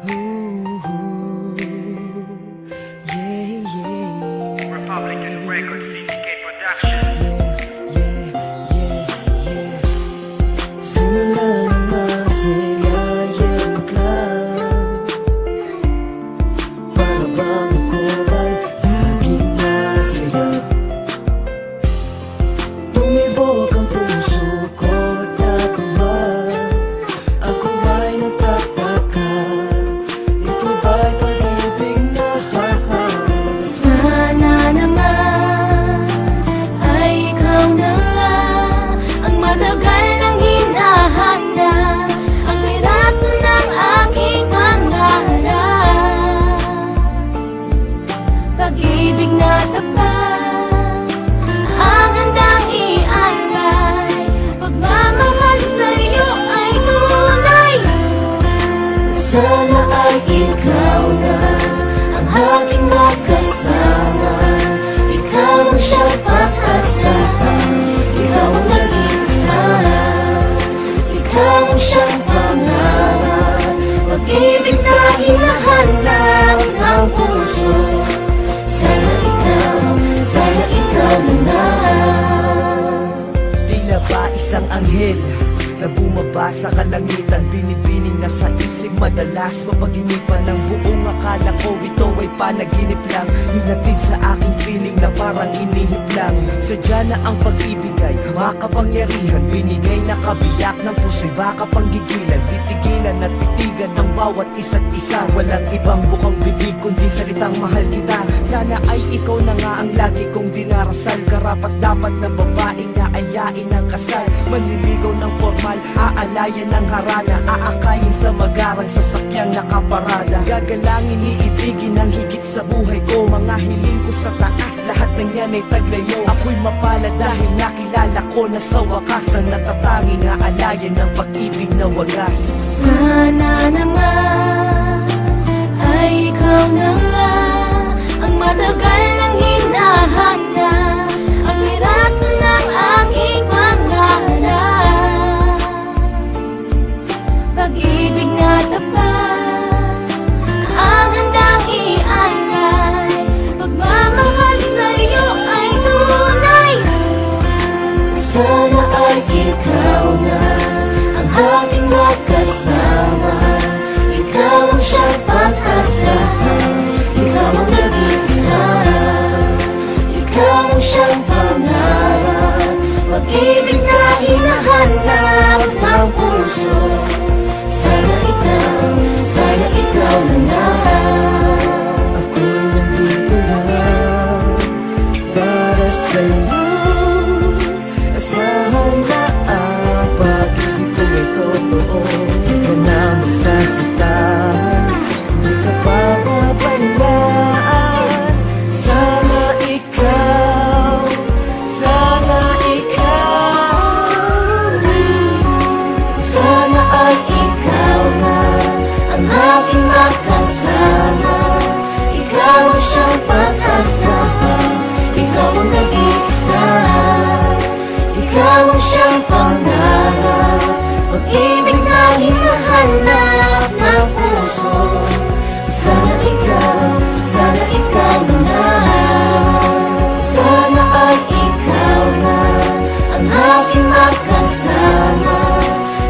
Ooh, yeah, yeah. Republican Records, CDK Production. Simula nang masilayan ka, para bang ako ay laging masaya. Tumibok ang puso ko at natuwa. Ako ay nagtataka, ito ba'y pag-ibig na Sana naman ay ikaw na nga ang matagal nang hinahanap, ang piraso ng aking pangarap. Pag-ibig na tapat ang handang ialay, pagmamahal sa'yo ay tunay. Sana ay ikaw na ang aking makasama. Ikaw ang siyang pag-asahan, ikaw ang nag-iisa, ikaw ang siyang pangarap. Pag-ibig na hinahanap ng puso. Sana ikaw na. Tila ba isang anghel na bumaba sa kalangitan, binibining na sa isip, madalas mapaginipan ng buong akala ko ito ay panaginip lang. Hinatid sa aking feeling na parang inihip lang. Sadya na ang pag-ibig ay makapangyarihan, binigay na kabiyak ng puso'y baka panggigilan. Titigilan at titigan ng bawat isa't isa, walang ibang bukang bibig kundi salitang mahal kita. Sana ay ikaw na nga ang lagi kong dinarasal, karapat dapat na babaeng aayain ng kasal. Manliligaw ng formal, aalayan ng harana, aakayin sa magarang sasakyang nakaparada. Gagalangin, iibigin ang higit sa buhay ko, mga hiling ko sa taas, lahat ng yan ay taglayo. Ako'y mapala dahil nakilala ko na sa wakas ang natatanging aalayan ng pag-ibig na wagas. Sana naman ay ikaw na nga ang matagal nang hinahanap, ang piraso ng aking pangarap. Pag-ibig na tapat ang handang ialay, pagmamahal sa'yo ay tunay. Sana ay ikaw na ang aking makasama. Ikaw ang siyang pag-asahan, ikaw ang nag-iisa, ikaw ang siyang pangarap. Pag-ibig na hinahanap ng puso. Sana ikaw na. Ako'y nandito lang para sa'yo. Asahan na ang pag-ibig ko ay totoo. Di ka na masasaktan, di ka papabayaan. Sana ikaw sana ay ikaw na ang aking makasama. Ikaw ang siyang pag-asahan, ikaw ang nag-iisa, ikaw ang siyang pangarap. Pag-ibig na hinahanap ng puso. Sana ikaw na. Sana ay ikaw na ang aking makasama.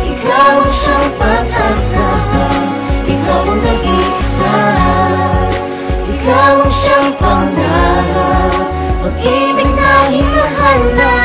Ikaw ang siyang pag-asahan, ikaw ang nag-iisa, ikaw ang siyang pangarap. Pag-ibig na hinahanap